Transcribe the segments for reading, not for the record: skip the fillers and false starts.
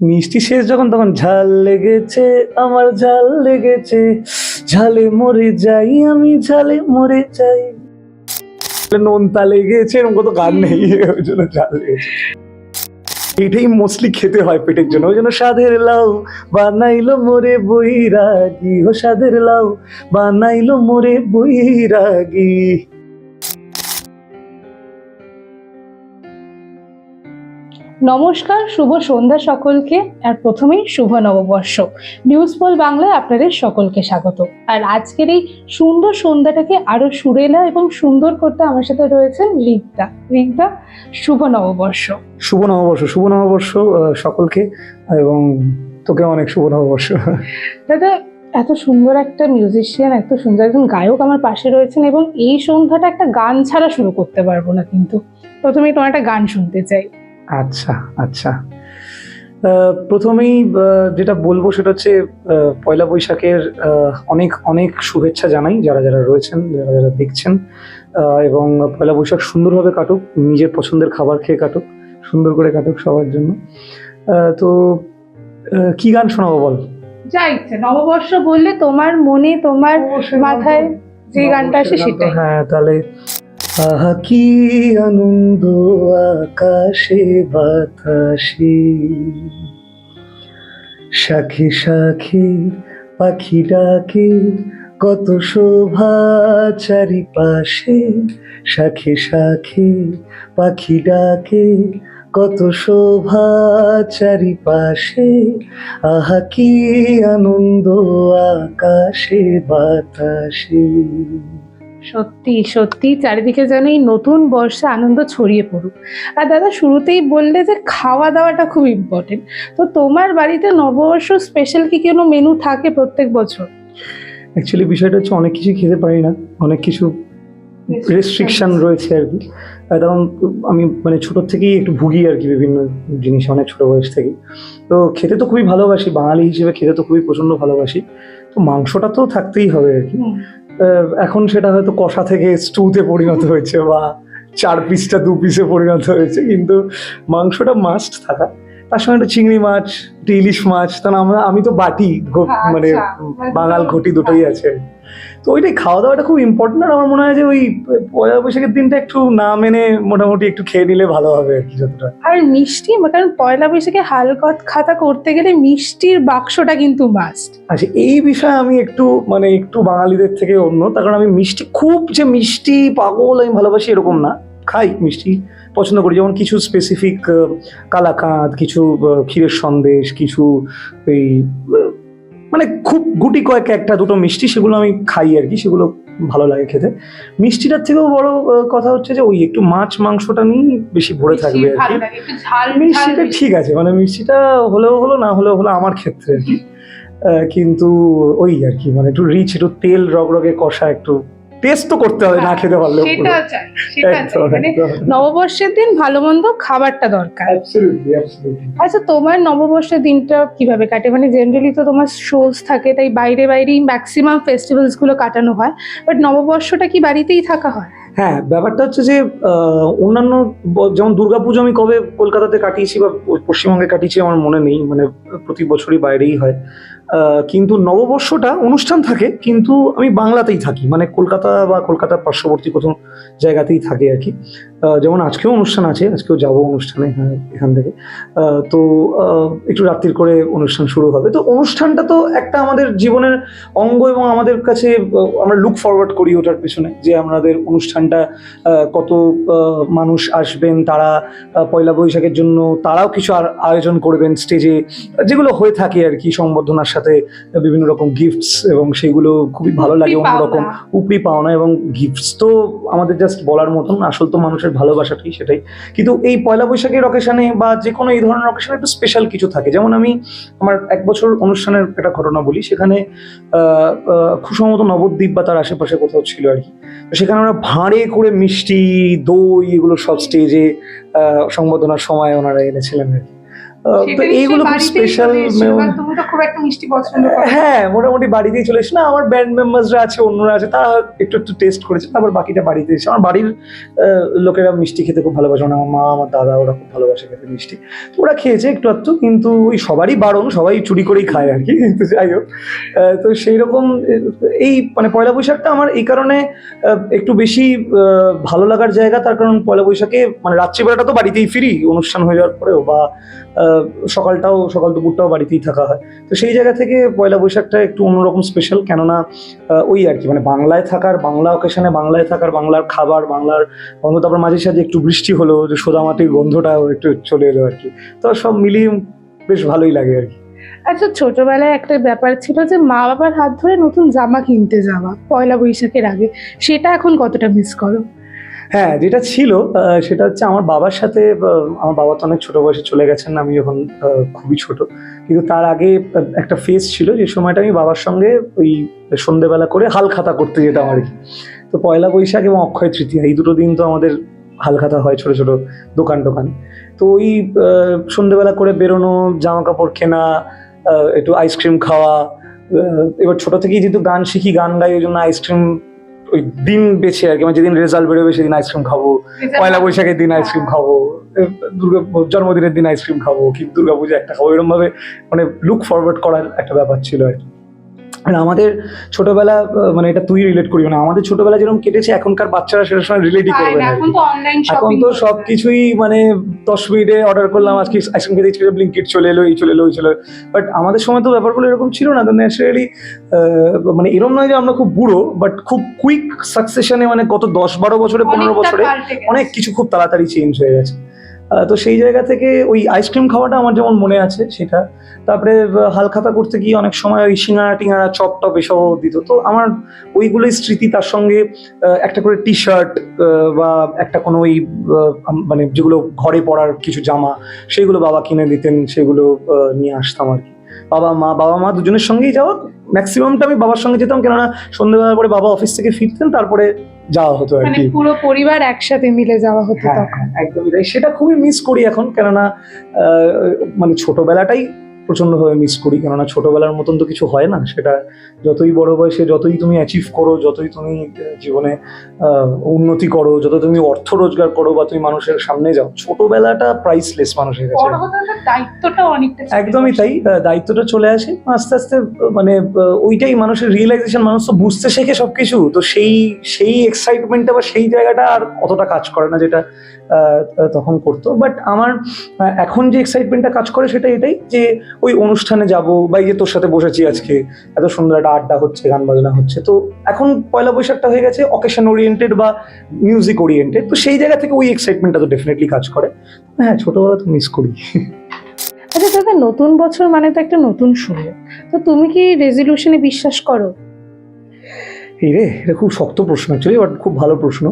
মিষ্টি শেষ যখন তখন ঝাল লেগেছে, আমার ঝাল লেগেছে, ঝালে মরে যাই আমি, ঝালে মরে যাই, নোনতা লেগেছে, এরকম কত গান নেই, ওই জন্য ঝাল লেগেছে। এটাই মোস্টলি খেতে হয় পেটের জন্য, ওই জন্য সাধের লাউ বানাইলো মোরে বৈরাগী, ও সাধের লাউ বানাইলো মোরে বৈরাগী। নমস্কার, শুভ সন্ধ্যা সকলকে। আর প্রথমেই শুভ নববর্ষ। নিউজ পোল বাংলায় আপনাদের সকলকে স্বাগত। আর আজকের এই সুন্দর সন্ধ্যাটাকে আরো সুরেলা এবং সুন্দর করতে আমার সাথে রয়েছেন রিক্তা। রিক্তা, শুভ নববর্ষ। শুভ নববর্ষ, শুভ নববর্ষ সকলকে, এবং তোকে অনেক শুভ নববর্ষ। দাদা, এত সুন্দর একটা মিউজিশিয়ান, এত সুন্দর একজন গায়ক আমার পাশে রয়েছেন, এবং এই সন্ধ্যাটা একটা গান ছাড়া শুরু করতে পারবো না। কিন্তু প্রথমেই তোমার একটা গান শুনতে চাই। আচ্ছা আচ্ছা, প্রথমেই যেটা বলবো সেটা হচ্ছে পয়লা বৈশাখের অনেক অনেক শুভেচ্ছা জানাই যারা যারা রয়েছেন, যারা যারা দেখছেন, এবং পয়লা বৈশাখ সুন্দরভাবে কাটুক, নিজের পছন্দের খাবার খেয়ে কাটুক, সুন্দর করে কাটুক সবার জন্য। তো কি গান শোনাবো বল? যা ইচ্ছে, নববর্ষ বললে তোমার মনে, তোমার মাথায় যে গানটা আসে সেটাই। হ্যাঁ, তাহলে আহা কি আনন্দ আকাশে বাতাসে, শাখে শাখে পাখি ডাকে, কত শোভা চারিপাশে, শাখে শাখে পাখি ডাকে, কত শোভা চারিপাশে, আহা কি আনন্দ আকাশে বাতাসে। সত্যি সত্যি চারিদিকে যেন এই নতুন বর্ষে আনন্দ ছড়িয়ে পড়ুক। আর দাদা, শুরুতেই বললে যে খাওয়া দাওয়াটা খুব ইম্পর্টেন্ট, তো তোমার বাড়িতে নববর্ষ স্পেশাল কি কোনো মেনু থাকে প্রত্যেক বছর? অ্যাকচুয়ালি বিষয়টা হচ্ছে অনেক কিছু খেতে পারি না, অনেক কিছু রেস্ট্রিকশন রয়েছে আর কি। কারণ আমি মানে ছোটোর থেকেই একটু ভুগি আর কি বিভিন্ন জিনিস, অনেক ছোটো বয়স থেকেই। তো খেতে তো খুবই ভালোবাসি, বাঙালি হিসেবে খেতে তো খুবই প্রচণ্ড ভালোবাসি। তো মাংসটা তো থাকতেই হবে আর কি। এখন সেটা হয়তো কষা থেকে স্টুতে পরিণত হয়েছে, বা 4 পিসটা 2 পিসে পরিণত হয়েছে, কিন্তু মাংসটা মাস্ট থাকা। তার সঙ্গে একটা চিংড়ি মাছ, একটা ইলিশ মাছ, কারণ আমি তো বাটি মানে বাঙাল ঘটি দুটোই আছে। তো ওইটাই, খাওয়া দাওয়াটা খুব ইম্পর্টেন্ট। আর আমার মনে হয় যে ওই পয়লা বৈশাখের দিনটা একটু না মেনে মোটামুটি একটু খেয়ে নিলে ভালো হবে আর কি, যতটা। আর মিষ্টি, কারণ পয়লা বৈশাখে হালকা খাতা করতে গেলে মিষ্টির বাক্সটা কিন্তু মাস্ট। আচ্ছা, এই বিষয়ে আমি একটু মানে একটু বাঙালিদের থেকে অন্য, তার কারণ আমি মিষ্টি খুব যে মিষ্টি পাগল আমি ভালোবাসি এরকম না, খাই মিষ্টি পছন্দ করি। যেমন কিছু স্পেসিফিক কালাকাঁদ, কিছু ক্ষীরের সন্দেশ, কিছু এই মানে খুব গুটি কয়েক একটা দুটো মিষ্টি, সেগুলো আমি খাই আর কি, সেগুলো ভালো লাগে খেতে। মিষ্টিটার থেকেও বড় কথা হচ্ছে যে ওই একটু মাছ মাংসটা নিয়েই বেশি ভরে থাকবে আর কি। মিষ্টিটা ঠিক আছে, মানে মিষ্টিটা হলেও হলো, না হলেও হলো আমার ক্ষেত্রে আর কি। কিন্তু ওই আর কি, মানে একটু রিচ, একটু তেল রগরগে কষা, একটু টেস্ট তো করতে হবে, না খেতে পারলেও। মানে নববর্ষের দিন ভালো মন্দ খাবারটা দরকার। আচ্ছা, তোমার নববর্ষের দিনটা কিভাবে কাটে? মানে জেনারেলি তো তোমার শোজ থাকে, তাই বাইরে বাইরেই ম্যাক্সিমাম ফেস্টিভ্যালস গুলো কাটানো হয়, বাট নববর্ষটা কি বাড়িতেই থাকা হয়? হ্যাঁ, ব্যাপারটা হচ্ছে যে অন্যান্য যেমন দুর্গাপুজো আমি কবে কলকাতাতে কাটিয়েছি বা পশ্চিমবঙ্গে কাটিয়েছি আমার মনে নেই, মানে প্রতি বছরই বাইরেই হয়। কিন্তু নববর্ষটা অনুষ্ঠান থাকে, কিন্তু আমি বাংলাতেই থাকি, মানে কলকাতা বা কলকাতার পার্শ্ববর্তী কোথাও জায়গাতেই থাকে আর কি। যেমন আজকেও অনুষ্ঠান আছে, আজকেও যাবো অনুষ্ঠানে, হ্যাঁ, এখান থেকে। তো একটু রাত্রির করে অনুষ্ঠান শুরু হবে। তো অনুষ্ঠানটা তো একটা আমাদের জীবনের অঙ্গ, এবং আমাদের কাছে আমরা লুক ফরওয়ার্ড করি ওটার পেছনে, যে আমাদের অনুষ্ঠানটা কত মানুষ আসবেন, তারা পয়লা বৈশাখের জন্য তারাও কিছু আয়োজন করবেন স্টেজে, যেগুলো হয়ে থাকে আর কি, সংবর্ধনার সাথে বিভিন্ন রকম গিফটস, এবং সেগুলো খুবই ভালো লাগে, অন্যরকম উপরি পাওনা। এবং গিফটস তো আমাদের জাস্ট বলার মতন, আসল তো মানুষের ভালোবাসাটাই সেটাই। কিন্তু এই পয়লা বৈশাখের অকেশনে বা যে কোনো এই ধরনের অকেশনে একটু স্পেশাল কিছু থাকে। যেমন আমি আমার 1 বছর অনুষ্ঠানের একটা ঘটনা বলি, সেখানে খুব সম্ভবত নবদ্বীপ বা তার আশেপাশে কোথাও ছিল আর কি। সেখানে আমরা ভাঁড়ে করে মিষ্টি, দই, এগুলো সব স্টেজে সংবর্ধনার সময় ওনারা এনেছিলেন আর কি। তো এইগুলো খুব স্পেশাল। খুব একটা মিষ্টি পছন্দ করে? হ্যাঁ, মোটামুটি বাড়িতেই চলে এসে, না আমার ব্যান্ড মেম্বার্সরা আছে, অন্যরা আছে, তারা একটু একটু টেস্ট করেছে, তারপর বাকিটা বাড়িতে এসে। আমার বাড়ির লোকেরা মিষ্টি খেতে খুব ভালোবাসে, মানে আমার মা, আমার দাদা, ওরা খুব ভালোবাসে খেতে মিষ্টি। তো ওরা খেয়েছে একটু আধটু, কিন্তু ওই সবারই বারণ, সবাই চুরি করেই খায় আর কি। কিন্তু যাই হোক, তো সেই রকম এই মানে পয়লা বৈশাখটা আমার এই কারণে একটু বেশি ভালো লাগার জায়গা, তার কারণ পয়লা বৈশাখে মানে রাত্রিবেলাটা তো বাড়িতেই ফিরি অনুষ্ঠান হয়ে যাওয়ার পরেও, বা সকাল দুপুরটাও বাড়িতেই থাকা হয়। তো সেই জায়গা থেকে পয়লা বৈশাখটা একটু অন্যরকম স্পেশাল, কেননা ওই আর কি মানে বাংলায় থাকার, বাংলা অকেশনে বাংলায় থাকার, বাংলার খাবার, বাংলার গন্ধ, তারপর মাঝে সাঝে একটু বৃষ্টি হলো, যে সোদামাটির গন্ধটাও একটু চলে এলো আর কি। তো সব মিলিয়ে বেশ ভালোই লাগে আর কি। আচ্ছা, ছোটবেলায় একটা ব্যাপার ছিল যে মা বাবার হাত ধরে নতুন জামা কিনতে যাওয়া পয়লা বৈশাখের আগে, সেটা এখন কতটা মিস করো? হ্যাঁ, যেটা ছিল সেটা হচ্ছে আমার বাবার সাথে, আমার বাবা তো অনেক ছোট বয়সে চলে গেছেন, আমি যখন খুবই ছোট। কিন্তু তার আগে একটা ফেজ ছিল যে সময়টা আমি বাবার সঙ্গে ওই সন্ধেবেলা করে হালখাতা করতে যেতাম আর কি। তো পয়লা বৈশাখ এবং অক্ষয় তৃতীয়া, এই দুটো দিন তো আমাদের হালখাতা হয় ছোট ছোট দোকান টোকান। তো ওই সন্ধেবেলা করে বেরোনো, জামা কাপড় কেনা, একটু আইসক্রিম খাওয়া। এবার ছোট থেকেই যেহেতু গান শিখি, গান গাই, ওই জন্য আইসক্রিম ওই দিন বেছে আর কি, মানে যেদিন রেজাল্ট বেরোবে সেদিন আইসক্রিম খাবো, পয়লা বৈশাখের দিন আইসক্রিম খাবো, দুর্গা জন্মদিনের দিন আইসক্রিম খাবো, কি দুর্গা পুজো একটা খাবো, এরকম ভাবে মানে লুক ফরওয়ার্ড করার একটা ব্যাপার ছিল আর কি। মানে আমাদের ছোটবেলা, মানে এটা তুই রিলেট করি না, আমাদের ছোটবেলা যেরকম কেটেছে এখনকার বাচ্চারা সেটার সঙ্গে রিলেটই করবে না। এখন তো অনলাইন এখন শপিং, তো সবকিছুই মানে 10 মিনিটে অর্ডার করলাম, আজকে আইসক্রিম খেতে ইচ্ছে, ব্লিঙ্কিট চলে এলো, এই চলে এলো, ওই চলে এলো। বাট আমাদের সময় তো ব্যাপারগুলো এরকম ছিল না। তো ন্যাচারালি মানে এরকম নয় যে আমরা খুব বুড়ো, বাট খুব কুইক সাকসেশনে, মানে গত 10-12 বছরে, 15 বছরে অনেক কিছু খুব তাড়াতাড়ি চেঞ্জ হয়ে গেছে। তো সেই জায়গা থেকে ওই আইসক্রিম খাওয়াটা আমার যেমন মনে আছে সেটা। তারপরে হালখাতা করতে গিয়ে অনেক সময় ওই সিঙ্গারা টিঙ্গারা, চপ টপ এসব দিত। তো আমার ওইগুলোই স্মৃতি, তার সঙ্গে একটা করে টি শার্ট বা একটা কোনো ওই মানে যেগুলো ঘরে পরার কিছু জামা, সেগুলো বাবা কিনে দিতেন, সেগুলো নিয়ে আসতাম আর কি। বাবা মা দুজনের সঙ্গেই যাওয়া, ম্যাক্সিমামটা আমি বাবার সঙ্গে যেতাম, কেননা সন্ধ্যেবেলার পরে বাবা অফিস থেকে ফিরতেন, তারপরে যাওয়া হতো আর মানে কি। পুরো পরিবার একসাথে মিলে যাওয়া হতো হ্যাঁ, তখন। একদমই তাই। সেটা খুবই মিস করি এখন, কেননা মানে ছোটবেলাটাই প্রচন্ডভাবে মিস করি, কেননা ছোটবেলার মতন তো কিছু হয় না। সেটা যতই বড় বয়সে, যতই তুমি অ্যাচিভ করো, যতই তুমি জীবনে উন্নতি করো, যত তুমি অর্থ রোজগার করো, বা তুমি মানুষের সামনে যাও, ছোটবেলাটা প্রাইসলেস মানুষের কাছে। বড় হতে হতে দায়িত্বটা অনেকটা চলে একদমই আসে। তাই, দায়িত্বটা চলে আসে আস্তে আস্তে। মানে ওইটাই মানুষের রিয়েলাইজেশন, মানুষ তো বুঝতে শেখে সবকিছু। তো সেই এক্সাইটমেন্টটা বা সেই জায়গাটা আর অতটা কাজ করে না, যেটা তখন করতো। বাট আমার এখন যে এক্সাইটমেন্টটা কাজ করে সেটা এটাই, যে ওই অনুষ্ঠানে যাব, বা এই যে তোর সাথে বসেছি আজকে, এত সুন্দর একটা আড্ডা হচ্ছে, গান বাজনা হচ্ছে। তো এখন পয়লা বৈশাখটা হয়ে গেছে অকেশন ওরিয়েন্টেড বা মিউজিক ওরিয়েন্টেড। তো সেই জায়গা থেকে ওই এক্সাইটমেন্টটা তো ডেফিনেটলি কাজ করে। হ্যাঁ, ছোটবেলা তো মিস করি। আচ্ছা দাদা, নতুন বছর মানে তো একটা নতুন শুরু, তো তুমি কি রেজলিউশনে বিশ্বাস করো? এই রে, এটা খুব শক্ত প্রশ্ন অ্যাকচুয়ালি, বাট খুব ভালো প্রশ্ন।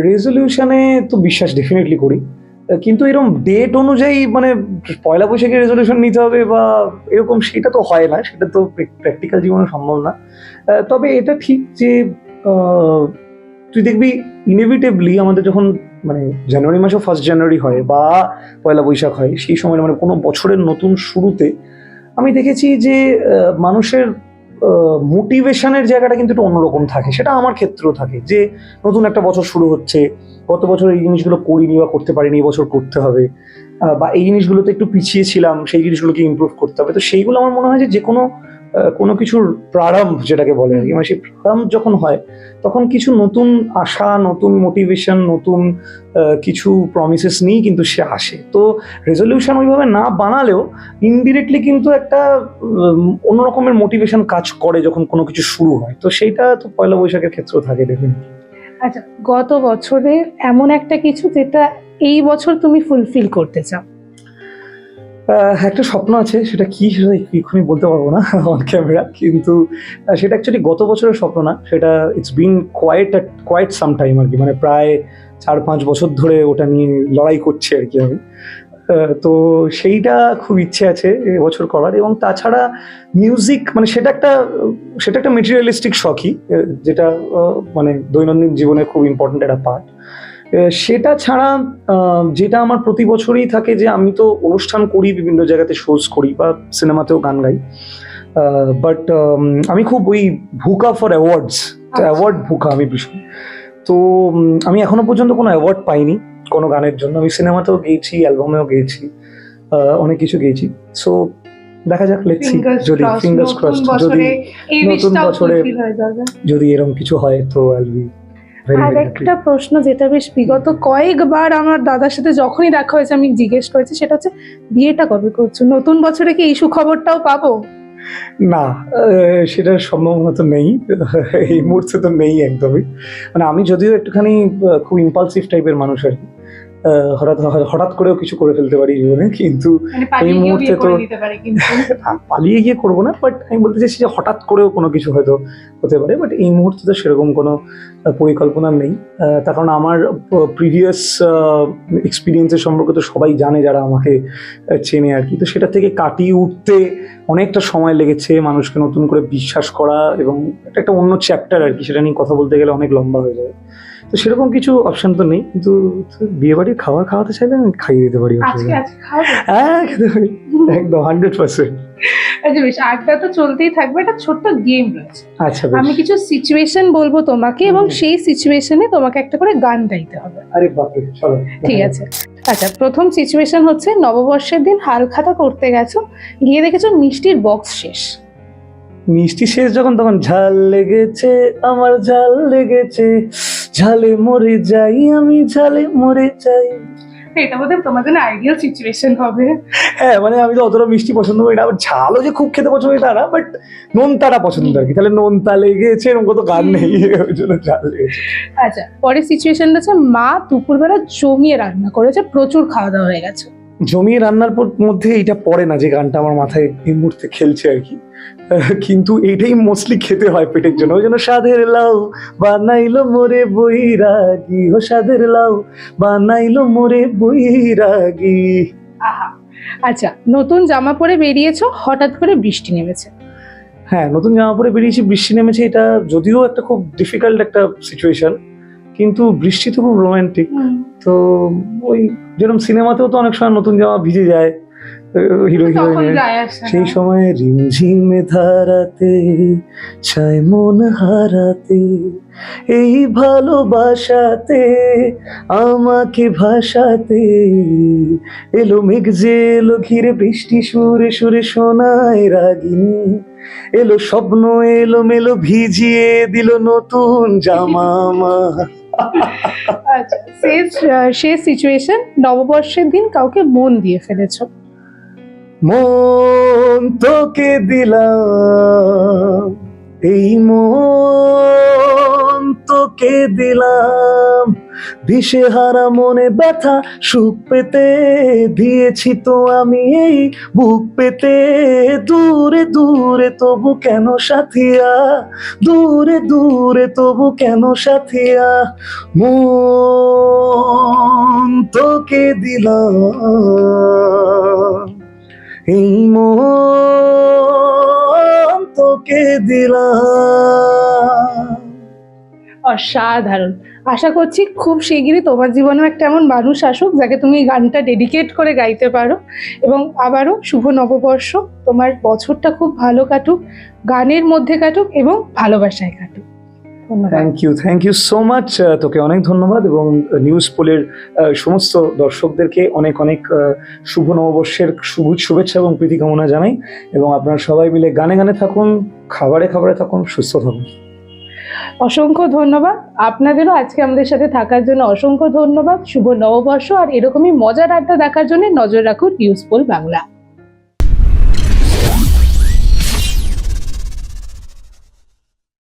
রেজলিউশনে তো বিশ্বাস ডেফিনেটলি করি, কিন্তু এরকম ডেট অনুযায়ী মানে পয়লা বৈশাখে রেজলিউশন নিতে হবে বা এরকম, সেটা তো হয় না, সেটা তো প্র্যাকটিক্যাল জীবনে সম্ভব না। তবে এটা ঠিক যে তুই দেখবি ইনএভিটেবলি আমাদের যখন মানে জানুয়ারি মাসে 1 জানুয়ারি হয় বা পয়লা বৈশাখ হয়, সেই সময় মানে কোনো বছরের নতুন শুরুতে আমি দেখেছি যে মানুষের মোটিভেশনের জায়গাটা কিন্তু একটু অন্যরকম থাকে। সেটা আমার ক্ষেত্রেও থাকে, যে নতুন একটা বছর শুরু হচ্ছে, গত বছর এই জিনিসগুলো করিনি বা করতে পারিনি, এই বছর করতে হবে, বা এই জিনিসগুলোতে একটু পিছিয়ে ছিলাম, সেই জিনিসগুলোকে ইমপ্রুভ করতে হবে। তো সেইগুলো আমার মনে হয় যে কোনো কোনো কিছুর প্রারম্ভ যেটাকে বলে আর কি, মানে সেই প্রারম্ভ যখন হয়, তখন কিছু নতুন আশা, নতুন মোটিভেশন, নতুন কিছু প্রমিসেস নিয়েই কিন্তু সে আসে। তো রেজলিউশন ওইভাবে না বানালেও ইনডিরেক্টলি কিন্তু একটা অন্য রকমের মোটিভেশন কাজ করে যখন কোনো কিছু শুরু হয়। তো সেইটা তো পয়লা বৈশাখের ক্ষেত্রেও থাকে ডেফিনেটলি। আচ্ছা, গত বছরের এমন একটা কিছু যেটা এই বছর তুমি ফুলফিল করতে চাও? একটা স্বপ্ন আছে, সেটা কি সেটা এক্ষুনি বলতে পারবো না অন ক্যামেরা, কিন্তু সেটা অ্যাকচুয়ালি গত বছরের স্বপ্ন না, সেটা it's been quite some time আর কি, মানে প্রায় 4-5 বছর ধরে ওটা নিয়ে লড়াই করছি আর কি আমি। তো সেইটা খুব ইচ্ছে আছে এবছর করার। এবং তাছাড়া মিউজিক মানে সেটা একটা মেটেরিয়ালিস্টিক শখই, যেটা মানে দৈনন্দিন জীবনে খুব ইম্পর্টেন্ট একটা পার্ট। সেটা ছাড়া যেটা আমার প্রতি বছরই থাকে, যে আমি তো অনুষ্ঠান করি, বিভিন্ন জায়গাতে শোজ করি বা সিনেমাতেও গান গাই, বাট আমি খুব ওই ভুকা ফর অ্যাওয়ার্ডস, অ্যাওয়ার্ড ভুকা আমি ভীষণ। তো আমি এখনো পর্যন্ত কোনো অ্যাওয়ার্ড পাইনি কোনো গানের জন্য। আমি সিনেমাতেও গেয়েছি, অ্যালবামেও গেয়েছি, অনেক কিছু গেয়েছি। সো দেখা যাক, লেটস সি, যদি ফিঙ্গার্স ক্রসড, যদি নতুন বছরে যদি এরকম কিছু হয় তো আই উইল বি ভেরি আর একটা প্রশ্ন যেটা বেশ বিগত কয়েকবার আমার দাদার সাথে যখনই দেখা হয়েছে আমি জিজ্ঞেস করেছি, সেটা হচ্ছে বিয়েটা কবে করছো? নতুন বছরে কি এই সুখবরটাও পাবো? না, সেটার সম্ভাবনা তো নেই, এই মুহূর্তে তো নেই একদমই। মানে আমি যদিও একটুখানি খুব ইম্পালসিভ টাইপের মানুষ আর কি, হঠাৎ হঠাৎ করেও কিছু করে ফেলতে পারি জীবনে, কিন্তু এই মুহূর্তে তো পালিয়ে গিয়ে করবো না, বাট আমি বলতে চাইছি যে হঠাৎ করেও কোনো কিছু হয়তো হতে পারে, বাট এই মুহূর্তে তো সেরকম কোনো পরিকল্পনা নেই। তার কারণ আমার প্রিভিয়াস এক্সপিরিয়েন্সের সম্পর্কে তো সবাই জানে যারা আমাকে চেনে আর কি। তো সেটা থেকে কাটিয়ে উঠতে অনেকটা সময় লেগেছে, মানুষকে নতুন করে বিশ্বাস করা, এবং এটা একটা অন্য চ্যাপ্টার আর কি, সেটা নিয়ে কথা বলতে গেলে অনেক লম্বা হয়ে যাবে। তো সেরকম কিছু অপশন তো নেই, কিন্তু বিয়ে বাড়ির খাওয়াতে চাইলে আমি খাইয়ে দিতে পারি। হ্যাঁ, খেতে পারি একদম 100%। আচ্ছা বেশ, আড্ডা তো চলতেই থাকবে, একটা ছোট্ট গেম রয়েছে। আচ্ছা, আমি কিছু সিচুয়েশন বলবো তোমাকে, এবং সেই সিচুয়েশনে তোমাকে একটা করে গান গাইতে হবে। আরে বাপরে, চলো। ঠিক আছে। আচ্ছা, প্রথম সিচুয়েশন হচ্ছে নববর্ষের দিন হালখাতা করতে গেছো, গিয়ে দেখেছো মিষ্টির বক্স শেষ। মিষ্টি শেষ যখন, তখন ঝাল লেগেছে, আমার ঝাল লেগেছে, ঝালে মরে যাই আমি, ঝালে মরে যাই। এটা বোধহয় তোমার জন্য আইডিয়াল সিচুয়েশন হবে। হ্যাঁ, মানে আমি তো অতটা মিষ্টি পছন্দ করি না, আবার ঝালও যে খুব খেতে পছন্দ করি তা না, বাট নোনতাটা পছন্দ আর কি। তাহলে নোনতা লেগেছে, এরকম কত গান নেই, ওই জন্য ঝাল লেগেছে। আচ্ছা, পরের সিচুয়েশনটা হচ্ছে মা দুপুরবেলা জমিয়ে রান্না করেছে, প্রচুর খাওয়া দাওয়া হয়ে গেছে। জমিয়ে রান্নার মধ্যে এইটা পড়ে না যে গানটা আমার মাথায় এই মুহূর্তে খেলছে আর কি, কিন্তু এইটাই মোস্টলি খেতে হয় পেটের জন্য। ওই জন্য সাধের লাউ বানাইলো মোরে বৈরাগী, ও সাধের লাউ বানাইলো মোরে বৈরাগী। আহা। আচ্ছা, নতুন জামা পরে বেরিয়েছো, হঠাৎ করে বৃষ্টি নেমেছে। হ্যাঁ, নতুন জামা পরে বেরিয়েছি, বৃষ্টি নেমেছে, এটা যদিও একটা খুব ডিফিকাল্ট একটা সিচুয়েশন, কিন্তু বৃষ্টি তো খুব রোমান্টিক। তো ওই যেরকম সিনেমাতেও তো অনেক সময় নতুন জামা ভিজে যায় হিরো হিরোইনের, সেই সময় রিমঝিমে ধারাতে চাই মন হারাতে, এই ভালোবাসাতে আমাকে ভাসাতে, এলো মেঘ যে এলো ঘিরে বৃষ্টি সুরে সুরে শোনায় রাগিনী, এলো স্বপ্ন এলো মেলো ভিজিয়ে দিল নতুন জামা আমার। আচ্ছা, শেষ সিচুয়েশন, নববর্ষের দিন কাউকে মন দিয়ে ফেলেছো। মন তোকে দিলাম, এই মন তোকে দিলাম, দিশেহারা মনে ব্যথা সুখ পেতে দিয়েছি তো আমি এই বুক পেতে, দূরে দূরে তবু কেন সাথিয়া, দূরে দূরে তবু কেন সাথিয়া, মন তোকে দিলাম, এই মন তোকে দিলাম। অসাধারণ। আশা করছি খুব শিগগিরই তোমার জীবনেও একটা এমন মানুষ আসুক যাকে তুমি এই গানটা ডেডিকেট করে গাইতে পারো। এবং আবারও শুভ নববর্ষ, তোমার বছরটা খুব ভালো কাটুক, গানের মধ্যে কাটুক এবং ভালোবাসায় কাটুক। Thank you so much. তোকে অনেক ধন্যবাদ, এবং নিউজ পোলের সমস্ত দর্শকদেরকে অনেক অনেক শুভ নববর্ষের শুভেচ্ছা এবং প্রীতি কামনা জানাই। এবং আপনারা সবাই মিলে গানে গানে থাকুন, খাবারে খাবারে থাকুন, সুস্থ থাকুন। অসংখ্য ধন্যবাদ আপনাদেরও আজকে আমাদের সাথে থাকার জন্য। অসংখ্য ধন্যবাদ। শুভ নববর্ষ, আর এরকমই মজার আড্ডা দেখার জন্য নজর রাখুন নিউজ পোল বাংলা।